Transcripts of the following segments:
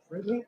Really?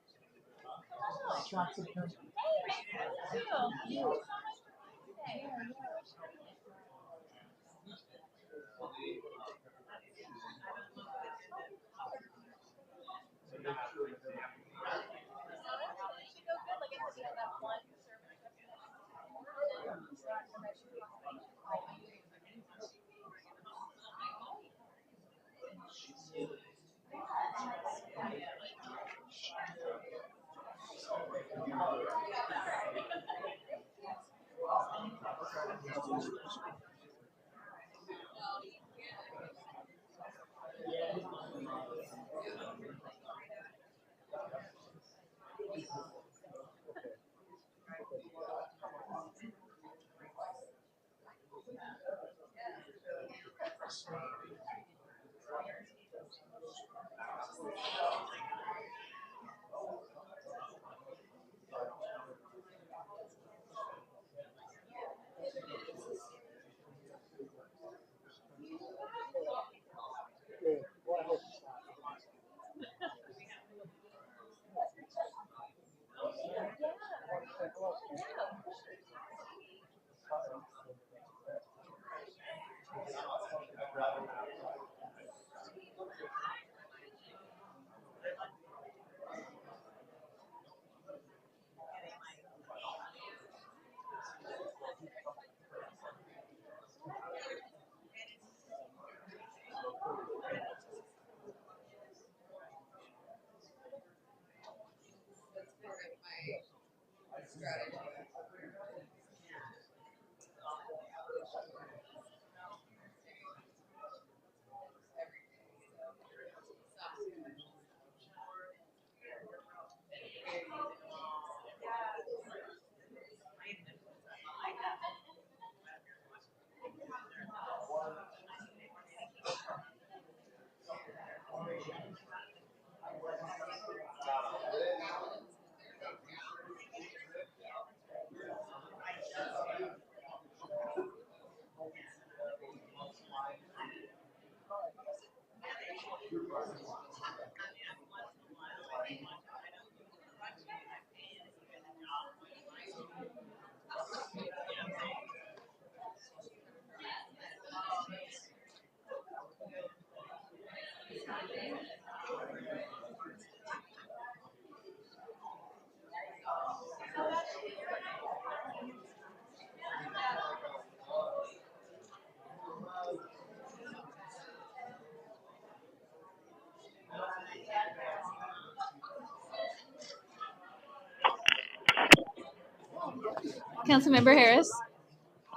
Councilmember Harris.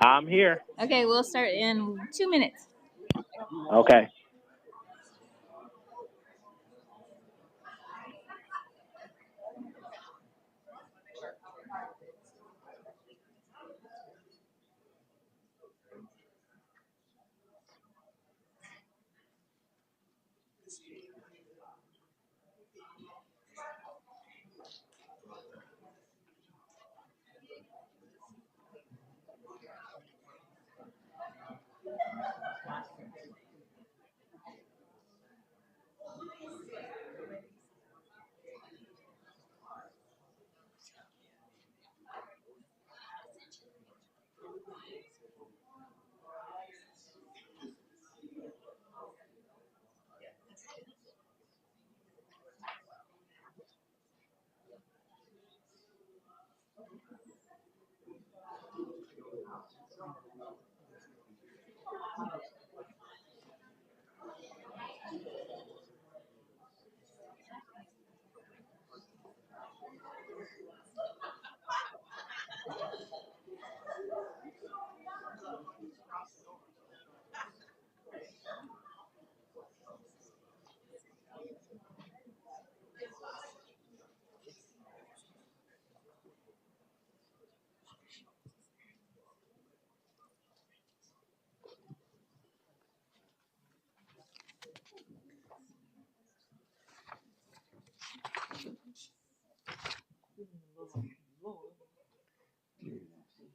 I'm here. Okay, we'll start in 2 minutes. Okay.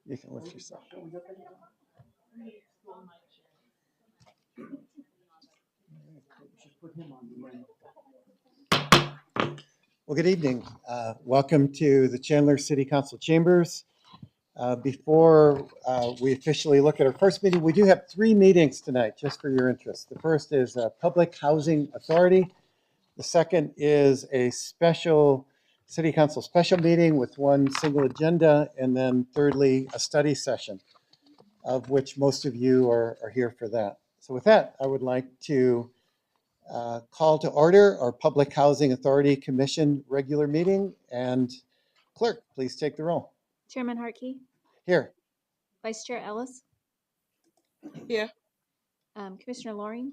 You can lift yourself. Just put him on the ring. Well, good evening. Welcome to the Chandler City Council Chambers. Before we officially look at our first meeting, we do have 3 meetings tonight, just for your interest. The first is Public Housing Authority. The second is a special City Council special meeting with one single agenda. And then thirdly, a study session, of which most of you are here for that. So with that, I would like to call to order our Public Housing Authority Commission regular meeting. And clerk, please take the roll. Chairman Harkey, Here. Vice Chair Ellis, Here. Commissioner Loring,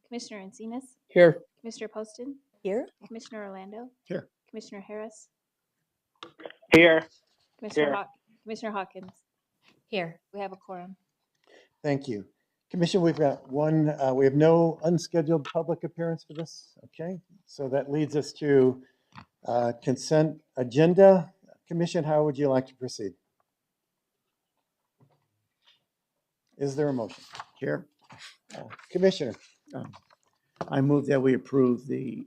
Commissioner Encinas, Here. Commissioner Poston, Here. Commissioner Orlando, Here. Commissioner Harris, Here. Commissioner Here. Commissioner Hawkins. Here. We have a quorum. Thank you. Commission, we've got one, we have no unscheduled public appearance for this. Okay, so that leads us to consent agenda. Commission, how would you like to proceed? Is there a motion? Chair, Commissioner, I move that we approve the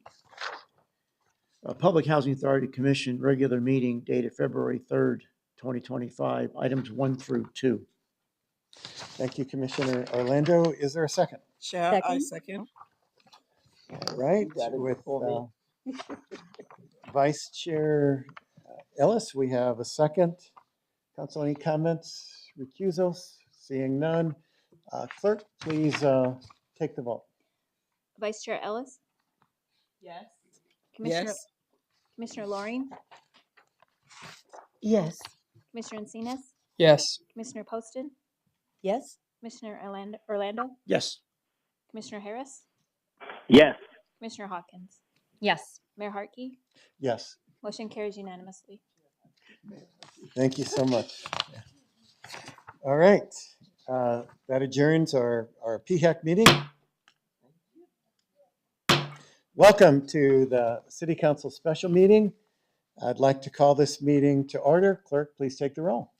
Public Housing Authority Commission regular meeting dated February 3rd, 2025, items 1 through 2. thank you, Commissioner Orlando. Is there a second? Chair, I second. All right, with Vice Chair Ellis, we have a second. Council, any comments, recusals? Seeing none. Clerk, please take the vote. Vice Chair Ellis, Yes. Commissioner Loring, Yes. Commissioner Encinas, Yes. Commissioner Poston, Yes. Commissioner Orlando, Yes. Commissioner Harris, Yes. Commissioner Hawkins. Yes. Mayor Harkey, Yes, motion carries unanimously. thank you so much. All right, that adjourns our PHEC meeting. Welcome to the City Council special meeting. I'd like to call this meeting to order. Clerk, please take the roll.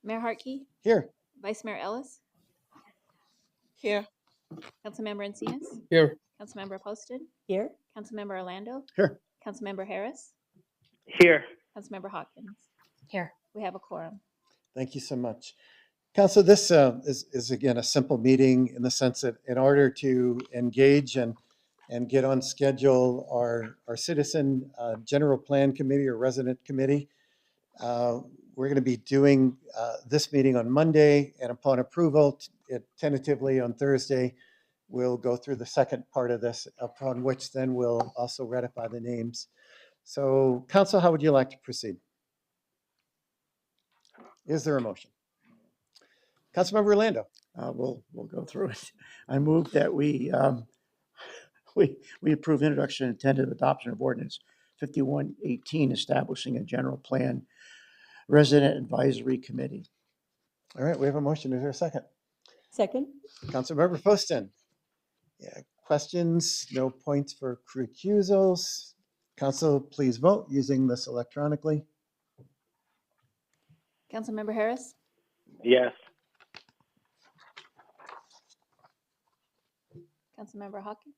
Mayor Harkey, Here. Vice Mayor Ellis, Here. Councilmember Encinas, Here. Councilmember Poston, Here. Councilmember Orlando, Here. Councilmember Harris, Here. Councilmember Hawkins. Here. We have a quorum. Thank you so much. Council, this is again a simple meeting in the sense that in order to engage and get on schedule our citizen general plan committee or resident committee, we're going to be doing this meeting on Monday, and upon approval, tentatively on Thursday, we'll go through the second part of this, upon which then we'll also ratify the names. So, Council, how would you like to proceed? Is there a motion? Councilmember Orlando. We'll go through it. I move that we approve introduction and tentative adoption of ordinance 5118, establishing a general plan resident advisory committee. All right, we have a motion. Is there a second? Second. Councilmember Poston. Yeah, questions? No points for recusals. Council, please vote using this electronically. Councilmember Harris, Yes. Councilmember Hawkins,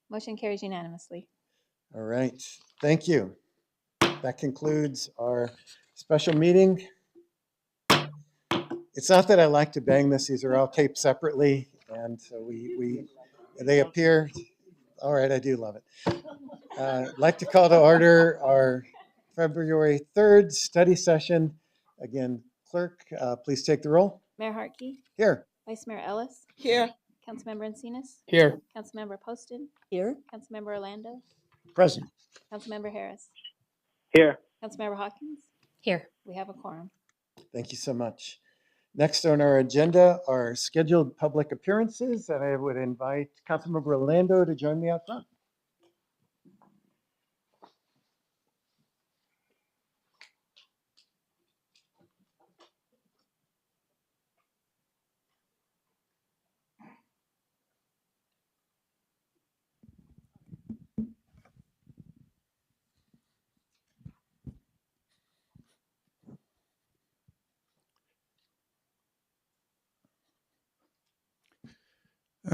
motion carries unanimously. All right, thank you. That concludes our special meeting. It's not that I like to bang this, these are all taped separately, and so they appear. All right, I do love it. I'd like to call to order our February 3rd study session. Again, clerk, please take the roll. Mayor Harkey, Here. Vice Mayor Ellis, Here. Councilmember Encinas, Here. Councilmember Poston, Here. Councilmember Orlando, Present. Councilmember Harris, Here. Councilmember Hawkins. Here. We have a quorum. Thank you so much. Next on our agenda are scheduled public appearances, and I would invite Councilmember Orlando to join me out front.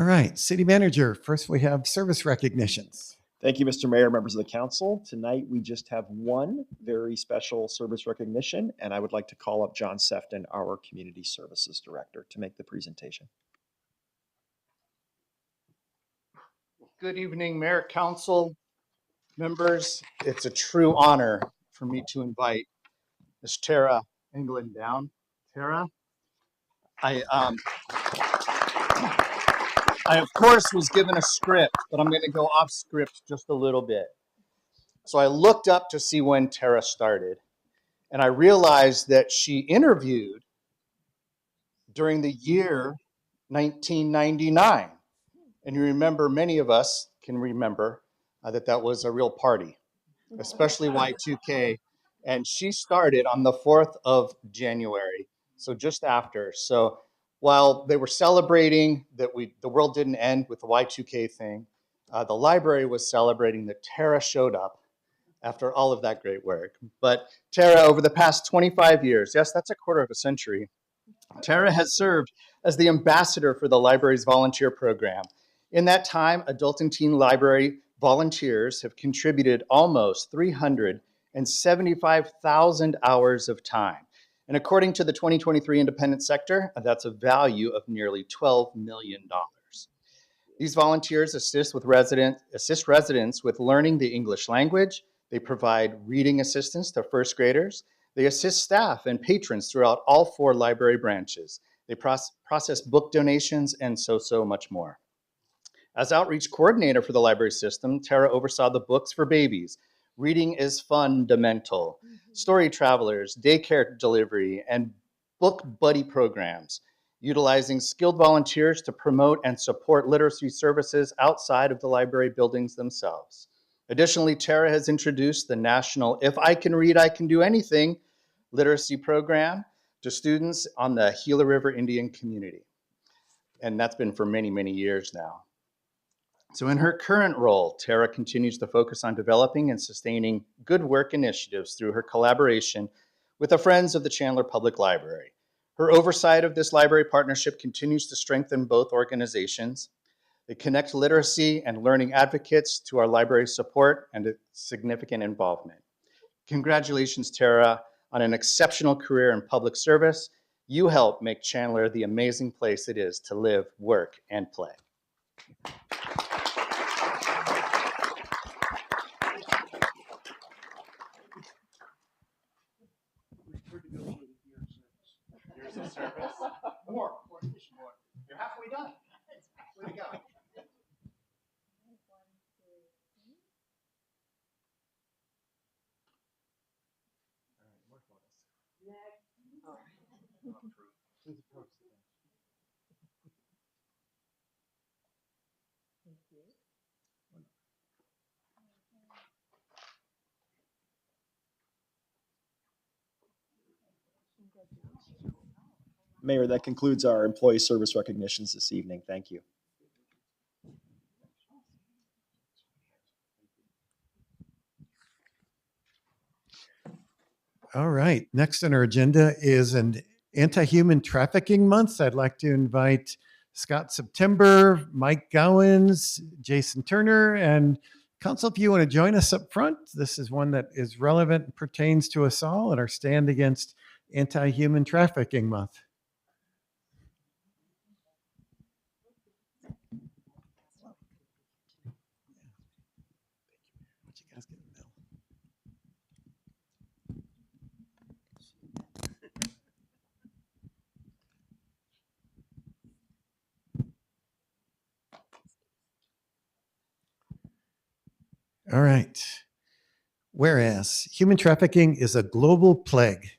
All right, city manager, first we have service recognitions. Thank you, Mr. Mayor, members of the council. Tonight, we just have one very special service recognition, and I would like to call up John Sefton, our Community Services Director, to make the presentation. Good evening, Mayor, Council members. It's a true honor for me to invite Ms. Tara England down. Tara, I of course was given a script, but I'm going to go off script just a little bit. So I looked up to see when Tara started, and I realized that she interviewed during the year 1999. And you remember, many of us can remember that was a real party, especially Y2K. And she started on the 4th of January, so just after. So while they were celebrating that the world didn't end with the Y2K thing, the library was celebrating that Tara showed up after all of that great work. But Tara, over the past 25 years, yes, that's a quarter of a century, Tara has served as the ambassador for the library's volunteer program. In that time, adult and teen library volunteers have contributed almost 375,000 hours of time. And according to the 2023 Independent Sector, that's a value of nearly $12 million. These volunteers assist residents with learning the English language. They provide reading assistance to first graders. They assist staff and patrons throughout all 4 library branches. They process book donations and so much more. As outreach coordinator for the library system, Tara oversaw the Books for Babies, Reading is Fundamental, Story Travelers, Daycare Delivery, and Book Buddy programs, utilizing skilled volunteers to promote and support literacy services outside of the library buildings themselves. Additionally, Tara has introduced the national If I Can Read, I Can Do Anything literacy program to students on the Gila River Indian community. And that's been for many, many years now. So in her current role, Tara continues to focus on developing and sustaining good work initiatives through her collaboration with the Friends of the Chandler Public Library. Her oversight of this library partnership continues to strengthen both organizations. They connect literacy and learning advocates to our library support and its significant involvement. Congratulations, Tara, on an exceptional career in public service. You help make Chandler the amazing place it is to live, work, and play. Years of service. More. You're halfway done. Way to go. Mayor, that concludes our employee service recognitions this evening. Thank you. All right, next on our agenda is an anti-human trafficking month. I'd like to invite Scott September, Mike Gowans, Jason Turner, and Council, if you want to join us up front. This is one that is relevant and pertains to us all in our stand against anti-human trafficking month. All right. Whereas human trafficking is a global plague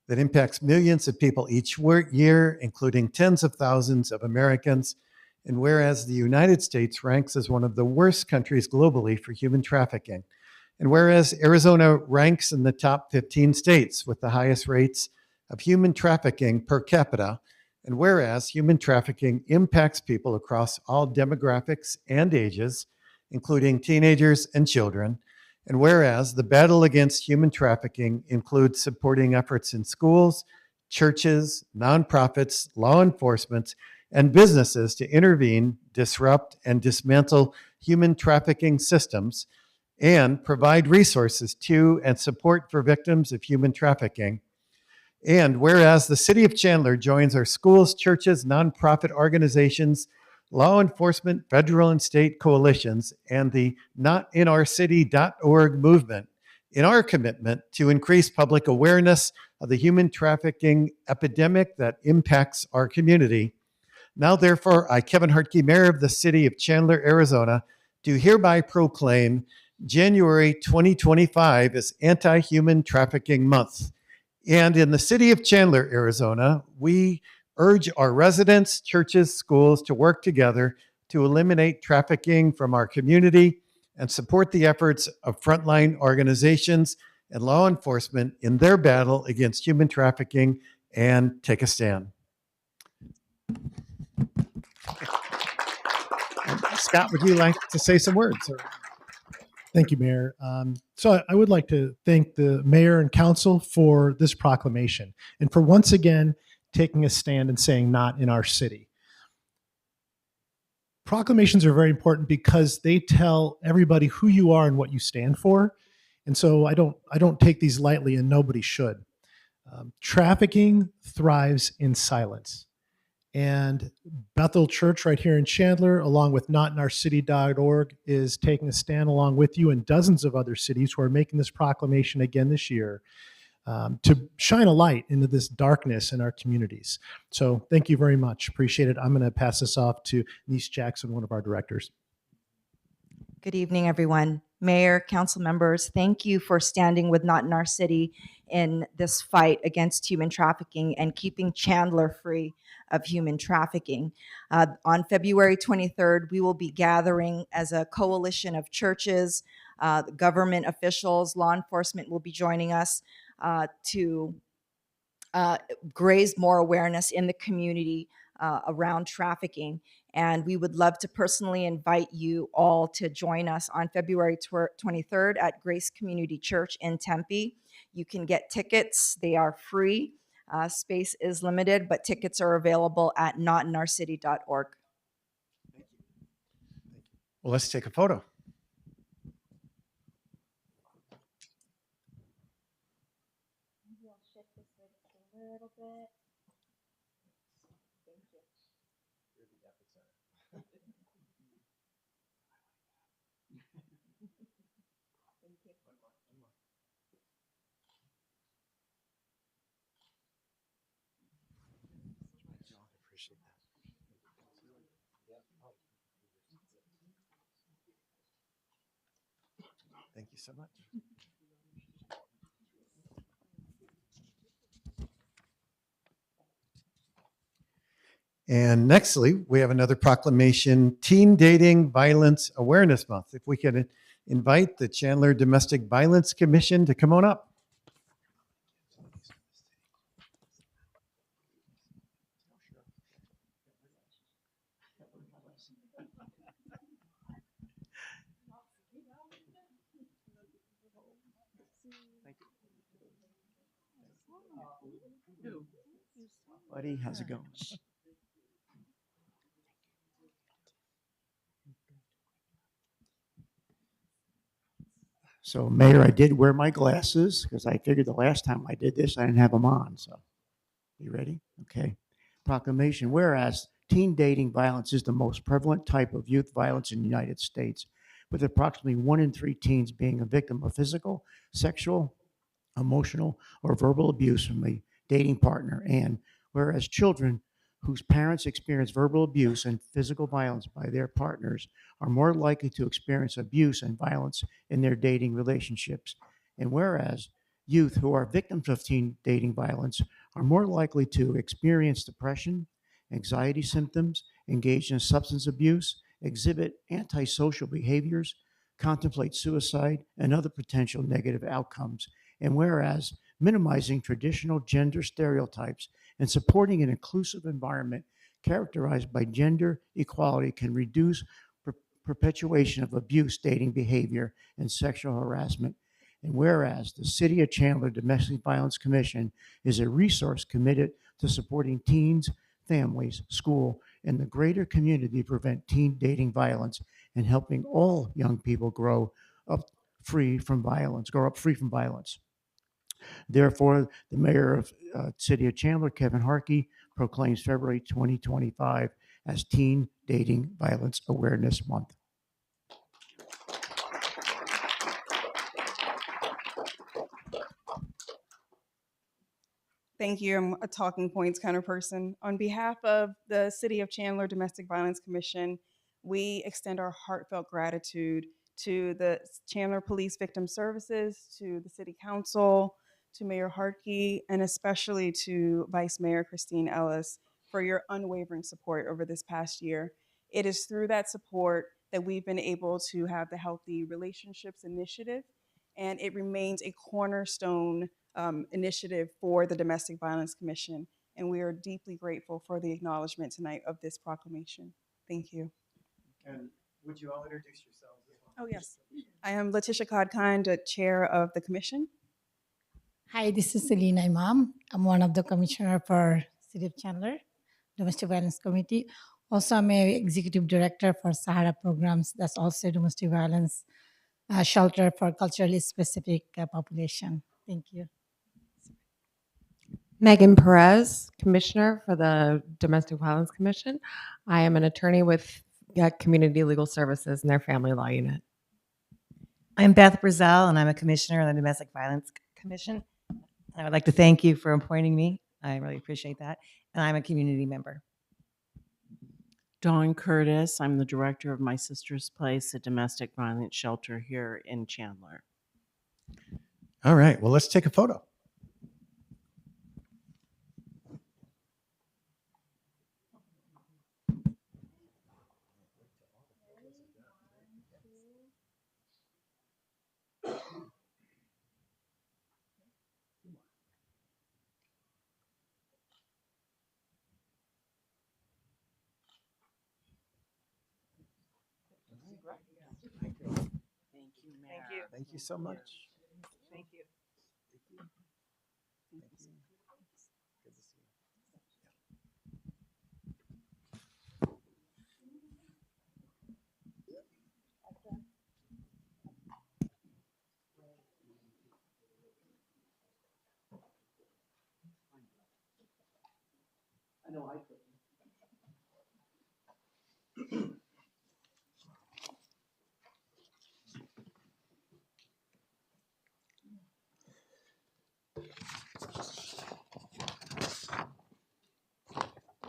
that impacts millions of people each year, including tens of thousands of Americans. And whereas the United States ranks as one of the worst countries globally for human trafficking. And whereas Arizona ranks in the top 15 states with the highest rates of human trafficking per capita. And whereas human trafficking impacts people across all demographics and ages, including teenagers and children. And whereas the battle against human trafficking includes supporting efforts in schools, churches, nonprofits, law enforcement, and businesses to intervene, disrupt, and dismantle human trafficking systems, and provide resources to and support for victims of human trafficking. And whereas the City of Chandler joins our schools, churches, nonprofit organizations, law enforcement, federal and state coalitions, and the notinourcity.org movement in our commitment to increase public awareness of the human trafficking epidemic that impacts our community. Now, therefore, I, Kevin Hartke, Mayor of the City of Chandler, Arizona, do hereby proclaim January 2025 as Anti-Human Trafficking Month. And in the City of Chandler, Arizona, we urge our residents, churches, schools to work together to eliminate trafficking from our community and support the efforts of frontline organizations and law enforcement in their battle against human trafficking, and take a stand. Scott, would you like to say some words? Thank you, Mayor. So I would like to thank the mayor and council for this proclamation and for once again taking a stand and saying not in our city. Proclamations are very important because they tell everybody who you are and what you stand for. And so I don't take these lightly, and nobody should. Trafficking thrives in silence. And Bethel Church right here in Chandler, along with notinourcity.org, is taking a stand along with you and dozens of other cities who are making this proclamation again this year to shine a light into this darkness in our communities. So thank you very much. Appreciate it. I'm going to pass this off to Niece Jackson, one of our directors. Good evening, everyone. Mayor, council members, thank you for standing with Not in Our City in this fight against human trafficking and keeping Chandler free of human trafficking. On February 23rd, we will be gathering as a coalition of churches, government officials, law enforcement will be joining us to raise more awareness in the community around trafficking. And we would love to personally invite you all to join us on February 23rd at Grace Community Church in Tempe. You can get tickets. They are free. Space is limited, but tickets are available at notinourcity.org. Well, let's take a photo. Maybe I'll shift this a little bit. Thank you. Thank you so much. And nextly, we have another proclamation, Teen Dating Violence Awareness Month. If we could invite the Chandler Domestic Violence Commission to come on up. Buddy, how's it going? So, Mayor, I did wear my glasses because I figured the last time I did this, I didn't have them on. So, you ready? Okay. Proclamation. Whereas teen dating violence is the most prevalent type of youth violence in the United States, with approximately 1 in 3 teens being a victim of physical, sexual, emotional, or verbal abuse from a dating partner. And whereas children whose parents experience verbal abuse and physical violence by their partners are more likely to experience abuse and violence in their dating relationships. And whereas youth who are victims of teen dating violence are more likely to experience depression, anxiety symptoms, engage in substance abuse, exhibit antisocial behaviors, contemplate suicide, and other potential negative outcomes. And whereas minimizing traditional gender stereotypes and supporting an inclusive environment characterized by gender equality can reduce perpetuation of abuse, dating behavior, and sexual harassment. And whereas the City of Chandler Domestic Violence Commission is a resource committed to supporting teens, families, school, in the greater community to prevent teen dating violence and helping all young people grow up free from violence. Therefore, the mayor of City of Chandler, Kevin Harkey, proclaims February 2025 as Teen Dating Violence Awareness Month. Thank you. I'm a talking points kind of person. On behalf of the City of Chandler Domestic Violence Commission, we extend our heartfelt gratitude to the Chandler Police Victim Services, to the City Council, to Mayor Harkey, and especially to Vice Mayor Christine Ellis for your unwavering support over this past year. It is through that support that we've been able to have the Healthy Relationships Initiative, and it remains a cornerstone initiative for the Domestic Violence Commission. And we are deeply grateful for the acknowledgement tonight of this proclamation. Thank you. And would you all introduce yourselves as well? Oh, yes. I am Letitia Codkind, the chair of the commission. Hi, this is Selena Imam. I'm one of the commissioner for City of Chandler Domestic Violence Committee. Also, I'm a executive director for Sahara Programs. That's also domestic violence shelter for culturally specific population. Thank you. Megan Perez, Commissioner for the Domestic Violence Commission. I am an attorney with Community Legal Services and their Family Law Unit. I'm Beth Brazel, and I'm a commissioner on the Domestic Violence Commission. I would like to thank you for appointing me. I really appreciate that. And I'm a community member. Dawn Curtis, I'm the director of My Sister's Place, a domestic violence shelter here in Chandler. All right, well, let's take a photo. Thank you so much. Thank you. Good to see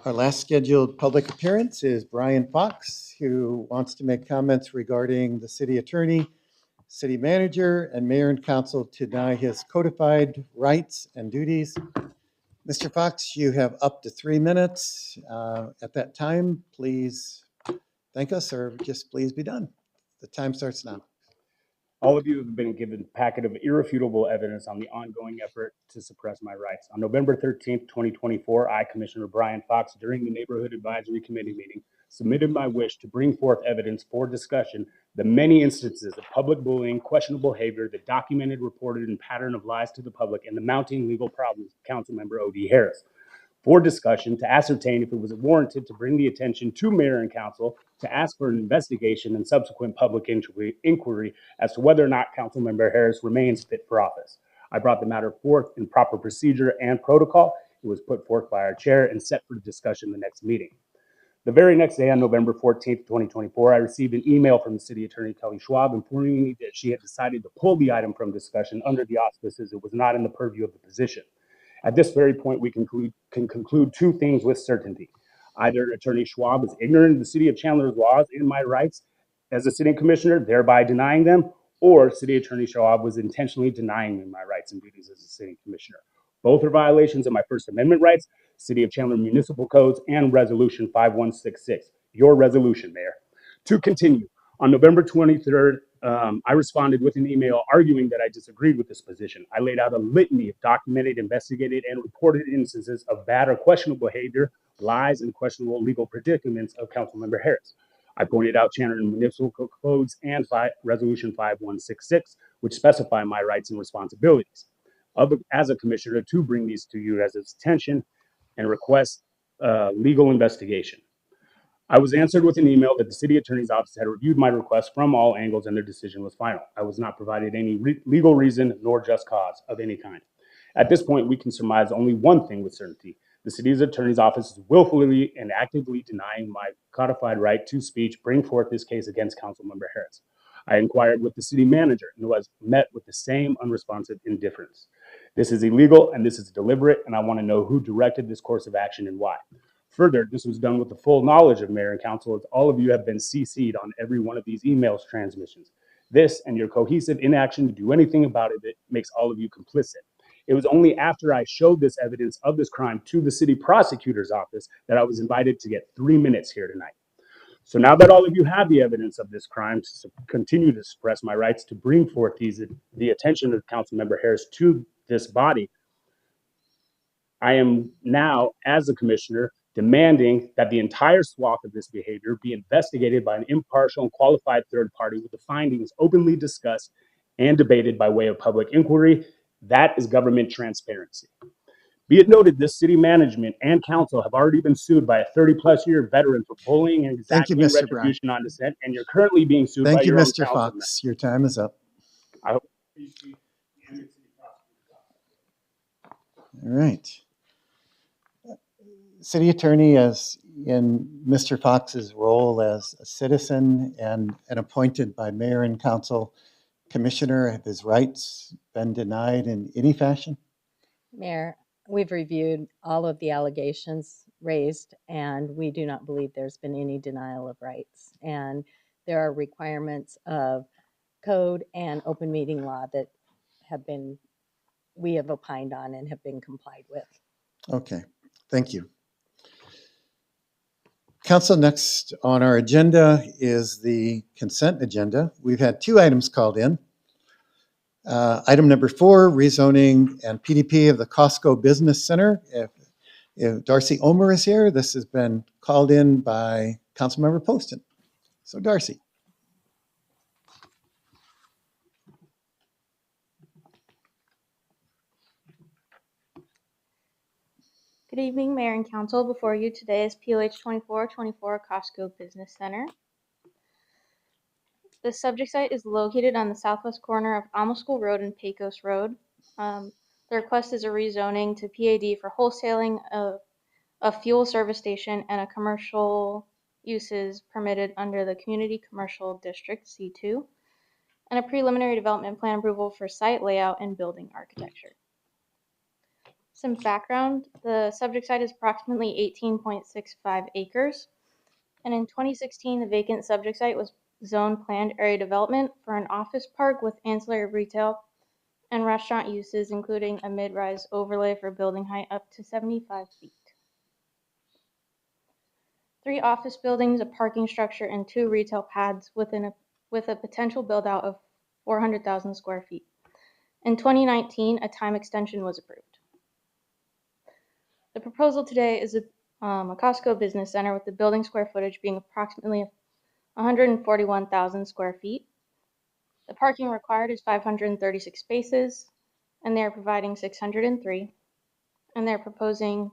Our last scheduled public appearance is Brian Fox, who wants to make comments regarding the city attorney, city manager, and mayor and council to deny his codified rights and duties. Mr. Fox, you have up to 3 minutes. At that time, please thank us or just please be done. The time starts now. All of you have been given a packet of irrefutable evidence on the ongoing effort to suppress my rights. On November 13th, 2024, I, Commissioner Brian Fox, during the Neighborhood Advisory Committee meeting, submitted my wish to bring forth evidence for discussion the many instances of public bullying, questionable behavior, the documented, reported, and pattern of lies to the public, and the mounting legal problems of Councilmember O.D. Harris. For discussion to ascertain if it was warranted to bring the attention to mayor and council to ask for an investigation and subsequent public inquiry as to whether or not Councilmember Harris remains fit for office. I brought the matter forth in proper procedure and protocol. It was put forth by our chair and set for discussion the next meeting. The very next day, on November 14th, 2024, I received an email from the city attorney, Kelly Schwab, informing me that she had decided to pull the item from discussion under the auspices it was not in the purview of the position. At this very point, we can conclude two things with certainty. Either Attorney Schwab is ignorant of the City of Chandler's laws and my rights as a city commissioner, thereby denying them, or City Attorney Schwab was intentionally denying me my rights and duties as a city commissioner. Both are violations of my First Amendment rights, City of Chandler Municipal Codes, and Resolution 5166. Your resolution, Mayor. To continue, on November 23rd, I responded with an email arguing that I disagreed with this position. I laid out a litany of documented, investigated, and reported instances of bad or questionable behavior, lies, and questionable legal predicaments of Councilmember Harris. I pointed out Chandler Municipal Codes and Resolution 5166, which specify my rights and responsibilities as a commissioner to bring these to you as its attention and request legal investigation. I was answered with an email that the city attorney's office had reviewed my request from all angles and their decision was final. I was not provided any legal reason nor just cause of any kind. At this point, we can surmise only one thing with certainty. The city's attorney's office is willfully and actively denying my codified right to speech, bring forth this case against Councilmember Harris. I inquired with the city manager and was met with the same unresponsive indifference. This is illegal and this is deliberate, and I want to know who directed this course of action and why. Further, this was done with the full knowledge of mayor and council, as all of you have been CC'd on every one of these emails transmissions. This and your cohesive inaction to do anything about it makes all of you complicit. It was only after I showed this evidence of this crime to the city prosecutor's office that I was invited to get 3 minutes here tonight. So now that all of you have the evidence of this crime to continue to suppress my rights to bring forth the attention of Councilmember Harris to this body, I am now, as a commissioner, demanding that the entire swath of this behavior be investigated by an impartial and qualified third party with the findings openly discussed and debated by way of public inquiry. That is government transparency. Be it noted, this city management and council have already been sued by a 30-plus year veteran for bullying and Thank you, exacting Mr. Bryant. retribution on dissent, and you're currently being sued by Thank you, your own Mr. council member. Fox. Your time is up. I hope. All right. City Attorney, as in Mr. Fox's role as a citizen and appointed by mayor and council, commissioner, have his rights been denied in any fashion? Mayor, we've reviewed all of the allegations raised, and we do not believe there's been any denial of rights. And there are requirements of code and open meeting law that we have opined on and have been complied with. Okay, thank you. Council, next on our agenda is the consent agenda. We've had 2 items called in. Item number 4, rezoning and PDP of the Costco Business Center. If Darcy Omer is here, this has been called in by Councilmember Poston. So Darcy. Good evening, Mayor and Council. Before you today is POH 2424 Costco Business Center. The subject site is located on the southwest corner of Alma School Road and Pecos Road. The request is a rezoning to PAD for wholesaling of a fuel service station and a commercial uses permitted under the Community Commercial District C2, and a preliminary development plan approval for site layout and building architecture. Some background, the subject site is approximately 18.65 acres, and in 2016, the vacant subject site was zoned planned area development for an office park with ancillary retail and restaurant uses, including a mid-rise overlay for building height up to 75 feet. 3 office buildings, a parking structure, and 2 retail pads with a potential build-out of 400,000 square feet. In 2019, a time extension was approved. The proposal today is a Costco Business Center with the building square footage being approximately 141,000 square feet. The parking required is 536 spaces, and they're providing 603, and they're proposing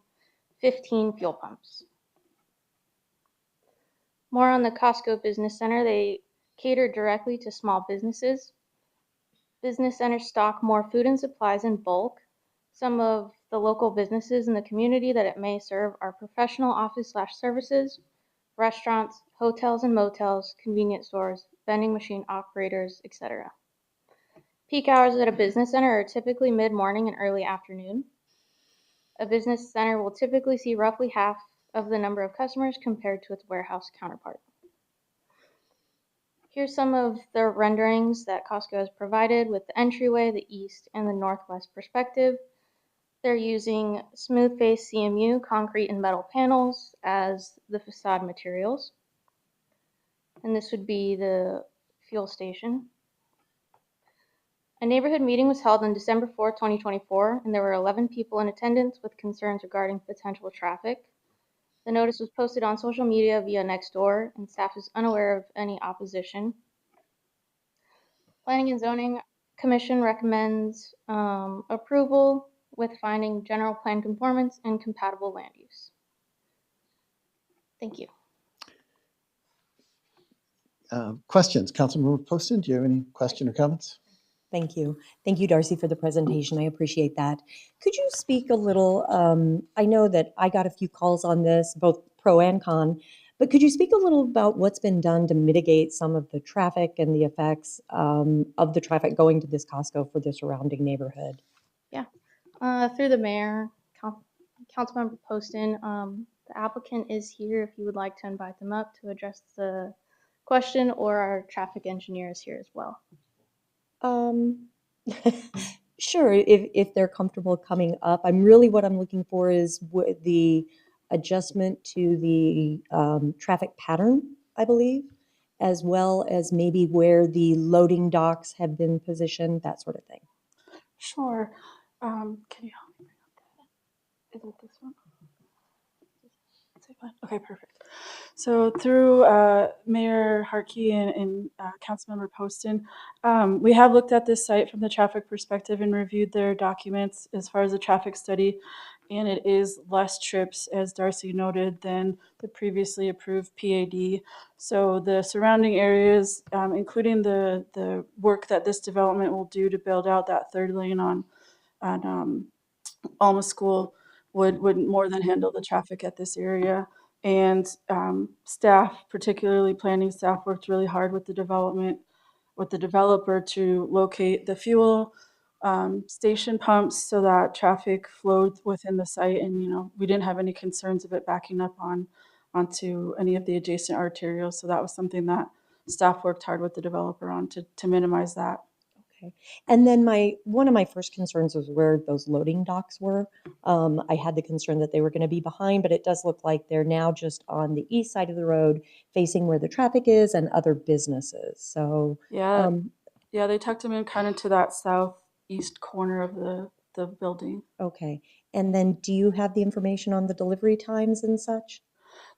15 fuel pumps. More on the Costco Business Center, they cater directly to small businesses. Business centers stock more food and supplies in bulk. Some of the local businesses in the community that it may serve are professional office/services, restaurants, hotels and motels, convenience stores, vending machine operators, etc. Peak hours at a business center are typically mid-morning and early afternoon. A business center will typically see roughly half of the number of customers compared to its warehouse counterpart. Here's some of the renderings that Costco has provided with the entryway, the east, and the northwest perspective. They're using smooth face CMU, concrete and metal panels as the facade materials. And this would be the fuel station. A neighborhood meeting was held on December 4, 2024, and there were 11 people in attendance with concerns regarding potential traffic. The notice was posted on social media via Nextdoor, and staff is unaware of any opposition. Planning and Zoning Commission recommends approval with finding general plan conformance and compatible land use. Thank you. Questions? Councilmember Poston, do you have any question or comments? Thank you. Thank you, Darcy, for the presentation. I appreciate that. Could you speak a little, I know that I got a few calls on this, both pro and con, but could you speak a little about what's been done to mitigate some of the traffic and the effects of the traffic going to this Costco for the surrounding neighborhood? Yeah. Through the mayor, Councilmember Poston, the applicant is here if you would like to invite them up to address the question, or our traffic engineer is here as well. Um, sure, if they're comfortable coming up. What I'm looking for is the adjustment to the traffic pattern, I believe, as well as maybe where the loading docks have been positioned, that sort of thing. Sure. Can you help me bring up that? Is it this one? Okay, perfect. So through Mayor Harkey and Councilmember Poston, we have looked at this site from the traffic perspective and reviewed their documents as far as the traffic study, and it is less trips, as Darcy noted, than the previously approved PAD. So the surrounding areas, including the work that this development will do to build out that third lane on Alma School, would more than handle the traffic at this area. And staff, particularly planning staff, worked really hard with the developer to locate the fuel station pumps so that traffic flowed within the site. And, we didn't have any concerns of it backing up onto any of the adjacent arterials. So that was something that staff worked hard with the developer on to minimize that. Okay. And then one of my first concerns was where those loading docks were. I had the concern that they were going to be behind, but it does look like they're now just on the east side of the road, facing where the traffic is and other businesses. So Yeah, they tucked them in kind of to that southeast corner of the building. okay. And then do you have the information on the delivery times and such?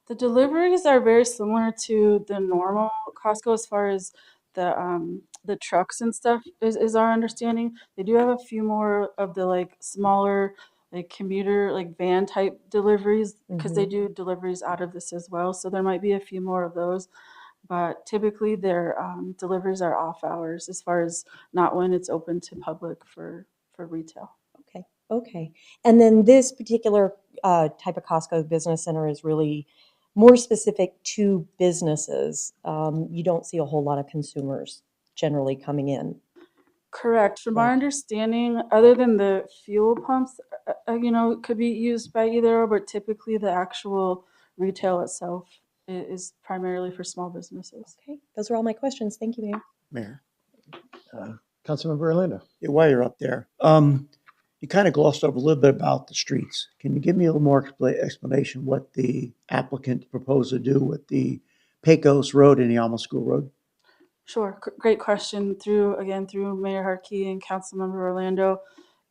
The deliveries are very similar to the normal Costco as far as the trucks and stuff is our understanding. They do have a few more of the smaller commuter van type deliveries because they do deliveries out of this as well. So there might be a few more of those, but typically their deliveries are off hours as far as not when it's open to public for retail. Okay. Okay. And then this particular type of Costco business center is really more specific to businesses. You don't see a whole lot of consumers generally coming in. Correct. From our understanding, other than the fuel pumps, it could be used by either, but typically the actual retail itself is primarily for small businesses. Okay. Those are all my questions. Thank you, Mayor. Mayor. Councilmember Orlando. Yeah, while you're up there, you kind of glossed over a little bit about the streets. Can you give me a little more explanation what the applicant proposed to do with the Pecos Road and the Alma School Road? Sure. Great question. Through Mayor Harkey and Councilmember Orlando,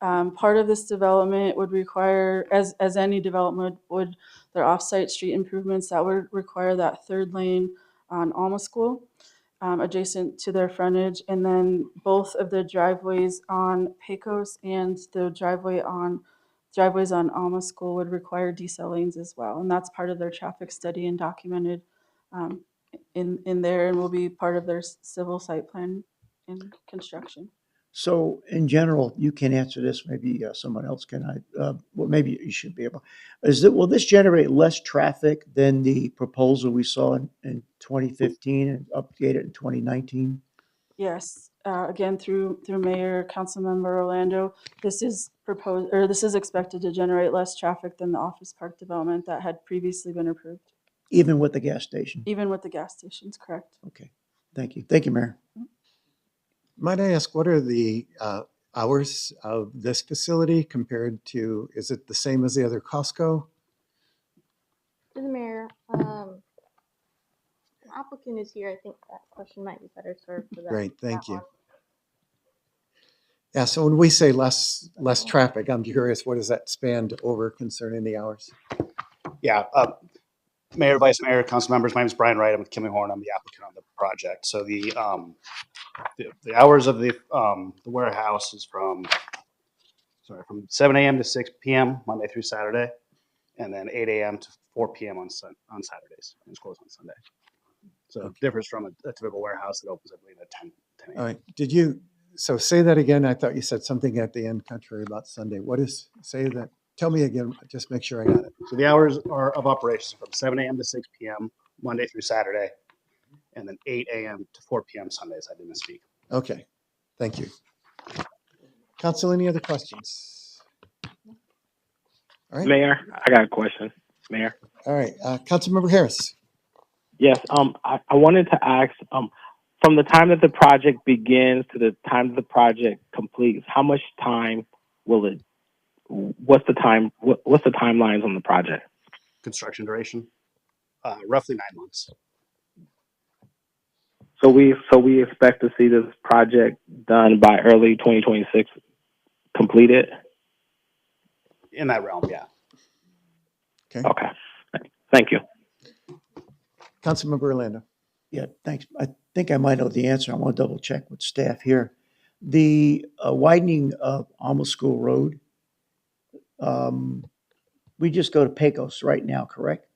part of this development would require, as any development would, their off-site street improvements that would require that third lane on Alma School, adjacent to their frontage, and then both of the driveways on Pecos and the driveways on Alma School would require decel lanes as well, and that's part of their traffic study and documented in there, and will be part of their civil site plan in construction. So in general, you can answer this, maybe someone else can. Well, maybe you should be able. Will this generate less traffic than the proposal we saw in 2015 and updated in 2019? Yes, again, through Mayor, Councilmember Orlando, this is expected to generate less traffic than the office park development that had previously been approved. Even with the gas station? Even with the gas stations, correct. Okay, thank you. Thank you, Mayor. Might I ask, what are the hours of this facility compared to, is it the same as the other Costco? To the mayor, the applicant is here. I think that question might be better served for that. Great, thank that you. one. Yeah, so when we say less traffic, I'm curious, what does that span to over concerning the hours? Yeah, Mayor, Vice Mayor, council members, my name is Brian Wright. I'm with Kimley Horn. I'm the applicant on the project. So the hours of the warehouse is from 7 a.m. to 6 p.m. Monday through Saturday, and then 8 a.m. to 4 p.m. on Saturdays. And it's closed on Sunday. So it differs from a typical warehouse that opens, I believe, at 10 All a.m. right. So say that again. I thought you said something at the end contrary about Sunday. Say that. Tell me again, just make sure I got it. So the hours of operations from 7 a.m. to 6 p.m. Monday through Saturday, and then 8 a.m. to 4 p.m. Sundays. I didn't misspeak. Okay. Thank you. Council, any other questions? All right. Mayor, I got a question. Mayor. All right. Councilmember Harris. Yes. I wanted to ask, from the time that the project begins to the time that the project completes, how much time will it? What's the time? What's the timelines on the project? Construction duration, roughly 9 months. So we expect to see this project done by early 2026, completed. In that realm, yeah. Okay. Thank you. Councilmember Orlando. Yeah, thanks. I think I might know the answer. I want to double check with staff here. The widening of Alma School Road, we just go to Pecos right now, correct?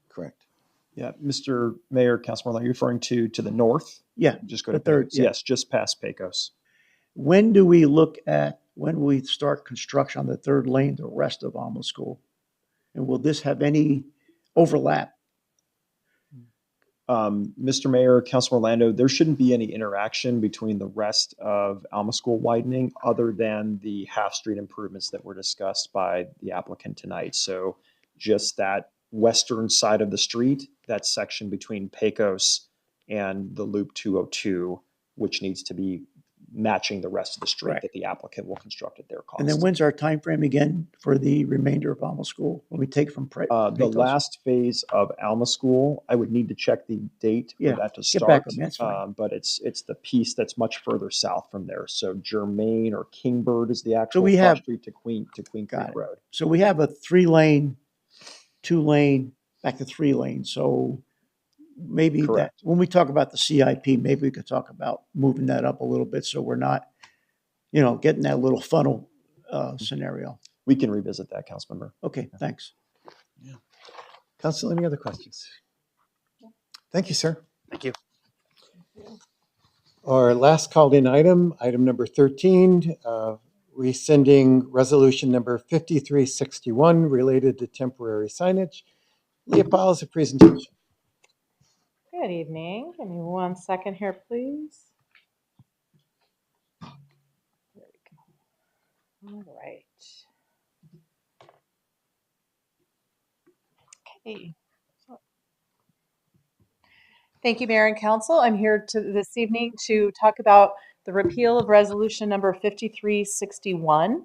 Correct. Yeah, Mr. Mayor, Councilmember, you're referring to the north? Yeah. Just go to the third, Pecos. yeah. Yes, just past Pecos. When we start construction on the third lane, the rest of Alma School? And will this have any overlap? Mr. Mayor, Councilor Orlando, there shouldn't be any interaction between the rest of Alma School widening other than the half-street improvements that were discussed by the applicant tonight. So just that western side of the street, that section between Pecos and the Loop 202, which needs to be matching the rest of the street Right. that the applicant will construct at their cost. And then when's our time frame again for the remainder of Alma School? When we take from the Pecos? last phase of Alma School, I would need to check the date Yeah, for that to get start. back on me, that's fine. But it's the piece that's much further south from there. So Germain or Kingbird is the actual we cross have- street to Queen Creek Got it. Road. So we have a 3-lane, 2-lane, back to 3 lanes. So maybe that, Correct. when we talk about the CIP, maybe we could talk about moving that up a little bit so we're not, getting that little funnel scenario. We can revisit that, Councilmember. Okay, thanks. Council, any other questions? Thank you, sir. Thank you. Our last called in item number 13, rescinding resolution number 5361 related to temporary signage. Leah Powell is a presentation. Good evening. Give me 1 second here, please. There we go. All right. Okay. Thank you, Mayor and Council. I'm here this evening to talk about the repeal of resolution number 5361.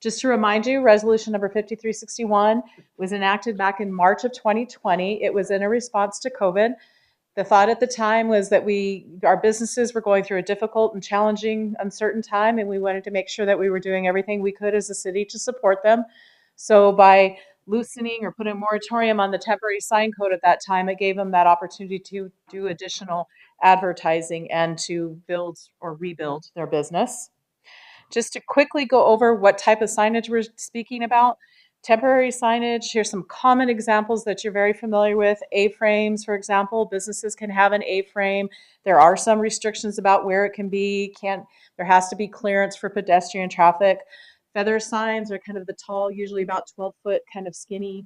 Just to remind you, resolution number 5361 was enacted back in March of 2020. It was in a response to COVID. The thought at the time was that our businesses were going through a difficult and challenging, uncertain time, and we wanted to make sure that we were doing everything we could as a city to support them. So by loosening or putting a moratorium on the temporary sign code at that time, it gave them that opportunity to do additional advertising and to build or rebuild their business. Just to quickly go over what type of signage we're speaking about. Temporary signage, here's some common examples that you're very familiar with. A-frames, for example, businesses can have an A-frame. There are some restrictions about where it can be. There has to be clearance for pedestrian traffic. Feather signs are kind of the tall, usually about 12-foot, kind of skinny,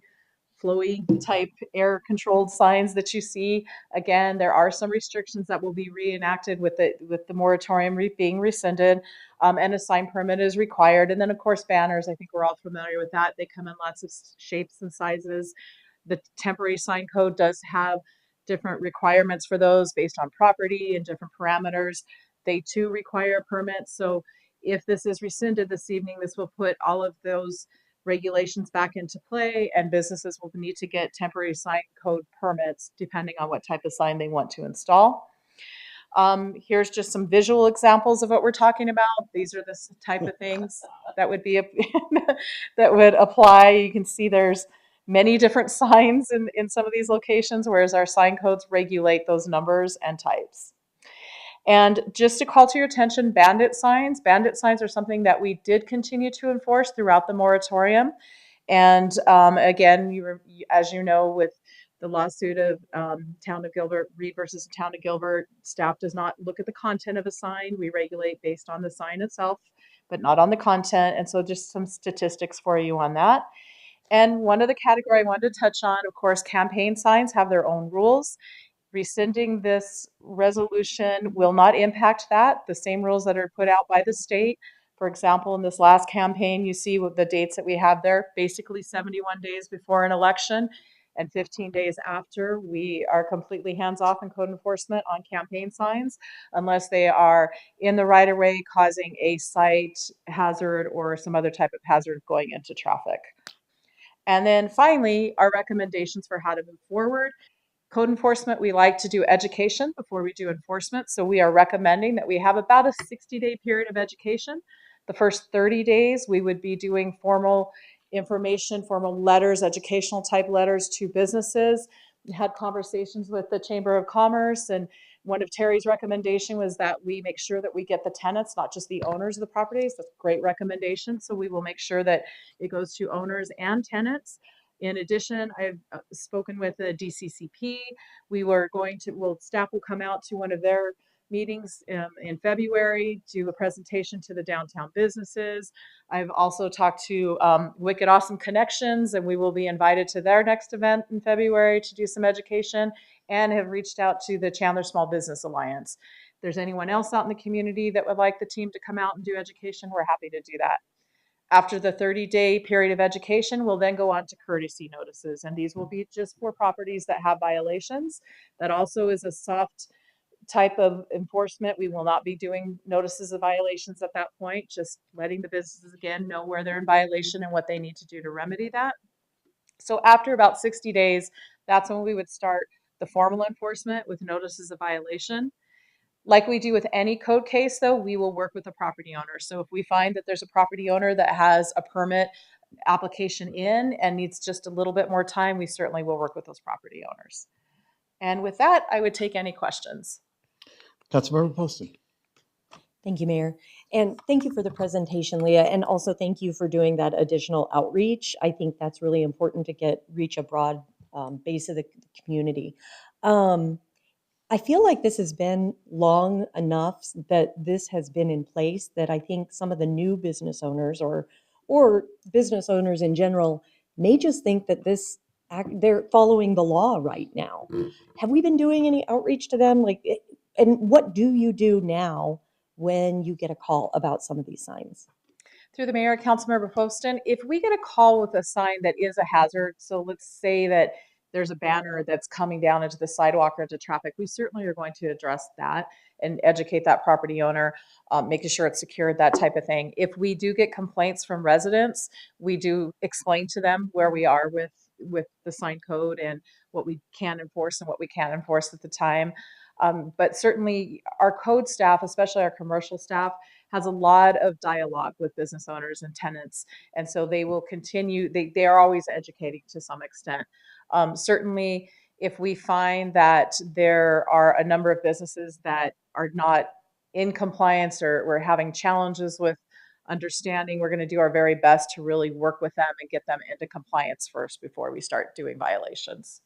flowy type air controlled signs that you see. Again, there are some restrictions that will be reenacted with the moratorium being rescinded, and a sign permit is required. And then of course banners, I think we're all familiar with that. They come in lots of shapes and sizes. The temporary sign code does have different requirements for those based on property and different parameters. They too require permits. So if this is rescinded this evening, this will put all of those regulations back into play, and businesses will need to get temporary sign code permits depending on what type of sign they want to install. Here's just some visual examples of what we're talking about. These are the type of things that would be that would apply. You can see there's many different signs in some of these locations, whereas our sign codes regulate those numbers and types. And just to call to your attention, bandit signs. Bandit signs are something that we did continue to enforce throughout the moratorium. And again, as you know, with the lawsuit of Town of Gilbert, Reed versus Town of Gilbert. Staff does not look at the content of a sign. We regulate based on the sign itself, but not on the content. And so just some statistics for you on that. And one of the category I wanted to touch on, of course, campaign signs have their own rules. Rescinding this resolution will not impact that. The same rules that are put out by the state. For example, in this last campaign, you see what the dates that we have there, basically 71 days before an election and 15 days after. We are completely hands-off in code enforcement on campaign signs unless they are in the right of way causing a sight hazard or some other type of hazard going into traffic. And then finally, our recommendations for how to move forward. Code enforcement, we like to do education before we do enforcement. So we are recommending that we have about a 60-day period of education. The first 30 days, we would be doing formal information, formal letters, educational type letters to businesses. We had conversations with the Chamber of Commerce, and one of Terry's recommendation was that we make sure that we get the tenants, not just the owners of the properties. That's a great recommendation. So we will make sure that it goes to owners and tenants. In addition, I've spoken with the DCCP. Staff will come out to one of their meetings in February, do a presentation to the downtown businesses. I've also talked to Wicked Awesome Connections, and we will be invited to their next event in February to do some education, and have reached out to the Chandler Small Business Alliance. If there's anyone else out in the community that would like the team to come out and do education, we're happy to do that. After the 30-day period of education, we'll then go on to courtesy notices, and these will be just for properties that have violations. That also is a soft type of enforcement. We will not be doing notices of violations at that point, just letting the businesses again know where they're in violation and what they need to do to remedy that. So after about 60 days, that's when we would start the formal enforcement with notices of violation. Like we do with any code case, though, we will work with the property owner. So if we find that there's a property owner that has a permit application in and needs just a little bit more time, we certainly will work with those property owners. And with that, I would take any questions. Councilmember Poston. Thank you, Mayor. And thank you for the presentation, Leah. And also thank you for doing that additional outreach. I think that's really important to reach a broad base of the community. I feel like this has been long enough that this has been in place that I think some of the new business owners or business owners in general may just think that they're following the law right now. Have we been doing any outreach to them? And what do you do now when you get a call about some of these signs? Through the mayor, Councilmember Poston, if we get a call with a sign that is a hazard, so let's say that there's a banner that's coming down into the sidewalk or into traffic, we certainly are going to address that and educate that property owner, making sure it's secured, that type of thing. If we do get complaints from residents, we do explain to them where we are with the sign code and what we can enforce and what we can't enforce at the time. But certainly our code staff, especially our commercial staff, has a lot of dialogue with business owners and tenants. And so they will continue, they are always educating to some extent. Certainly, if we find that there are a number of businesses that are not in compliance or we're having challenges with understanding, we're going to do our very best to really work with them and get them into compliance first before we start doing violations.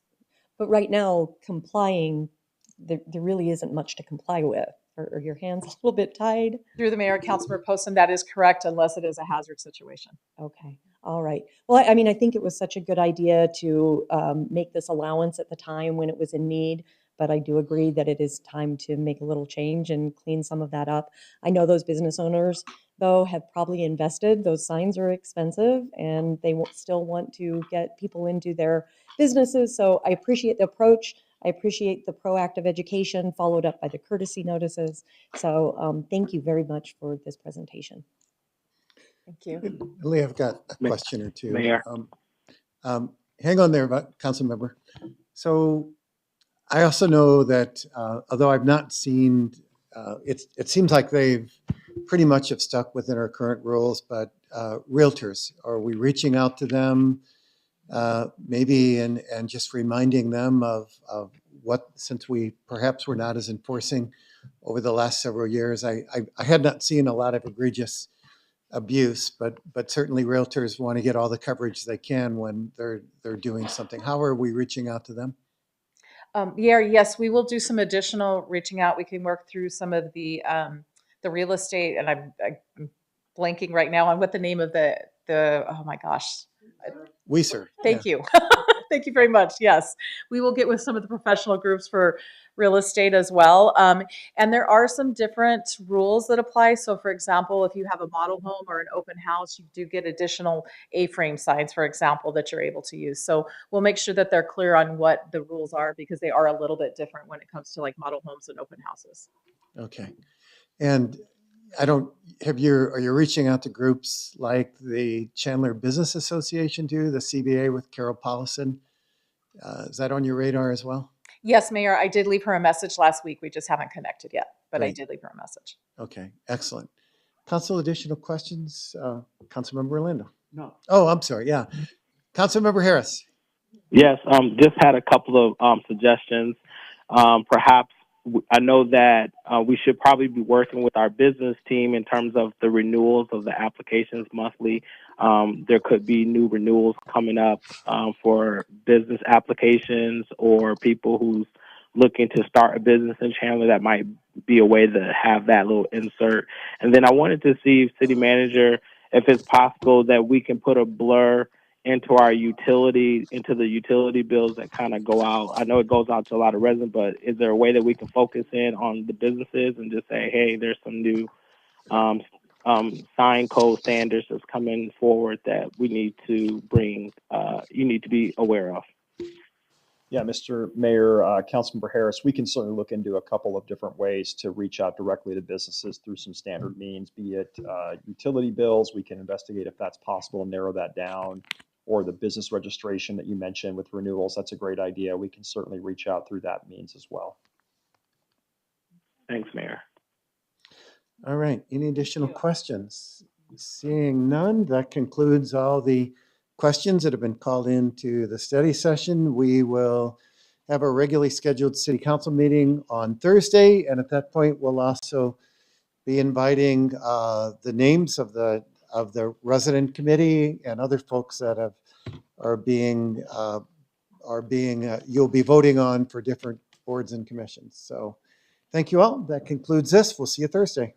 But right now, complying, there really isn't much to comply with. Are your hands a little bit tied? Through the mayor, Councilmember Poston, that is correct, unless it is a hazard situation. Okay. All right. Well, I mean, I think it was such a good idea to make this allowance at the time when it was in need, but I do agree that it is time to make a little change and clean some of that up. I know those business owners, though, have probably invested. Those signs are expensive, and they still want to get people into their businesses. So I appreciate the approach. I appreciate the proactive education followed up by the courtesy notices. So thank you very much for this presentation. Thank you. Lee, I've got a question or two. Mayor. Hang on there, council member. So I also know that although I've not seen, it seems like they've pretty much have stuck within our current rules, but realtors, are we reaching out to them maybe and just reminding them of what, since we perhaps were not as enforcing over the last several years, I had not seen a lot of egregious abuse, but certainly realtors want to get all the coverage they can when they're doing something. How are we reaching out to them? Yeah, yes, we will do some additional reaching out. We can work through some of the real estate, and I'm blanking right now on what the name of the oh my gosh. Weiser. Thank you. Thank you very much. Yes, we will get with some of the professional groups for real estate as well. And there are some different rules that apply. So, for example, if you have a model home or an open house, you do get additional A-frame signs, for example, that you're able to use. So we'll make sure that they're clear on what the rules are because they are a little bit different when it comes to like model homes and open houses. Okay. And I don't, are you reaching out to groups like the Chandler Business Association do, the CBA with Carol Paulison? Is that on your radar as well? Yes, Mayor, I did leave her a message last week. We just haven't connected yet, but I Great. did leave her a message. Okay, excellent. Council, additional questions? Councilmember Orlando? No. Oh, I'm sorry, yeah. Councilmember Harris? Yes, just had a couple of suggestions. Perhaps I know that we should probably be working with our business team in terms of the renewals of the applications monthly. There could be new renewals coming up for business applications or people who's looking to start a business in Chandler. That might be a way to have that little insert. And then I wanted to see, City Manager, if it's possible that we can put a blur into the utility bills that kind of go out. I know it goes out to a lot of residents, but is there a way that we can focus in on the businesses and just say, hey, there's some new sign code standards that's coming forward that we need to bring, you need to be aware of? Yeah, Mr. Mayor, Councilmember Harris, we can certainly look into a couple of different ways to reach out directly to businesses through some standard means, be it utility bills. We can investigate if that's possible and narrow that down, or the business registration that you mentioned with renewals. That's a great idea. We can certainly reach out through that means as well. Thanks, Mayor. All right, any additional questions? Seeing none, that concludes all the questions that have been called into the study session. We will have a regularly scheduled city council meeting on Thursday, and at that point, we'll also be inviting the names of the resident committee and other folks that you'll be voting on for different boards and commissions. So thank you all. That concludes this. We'll see you Thursday.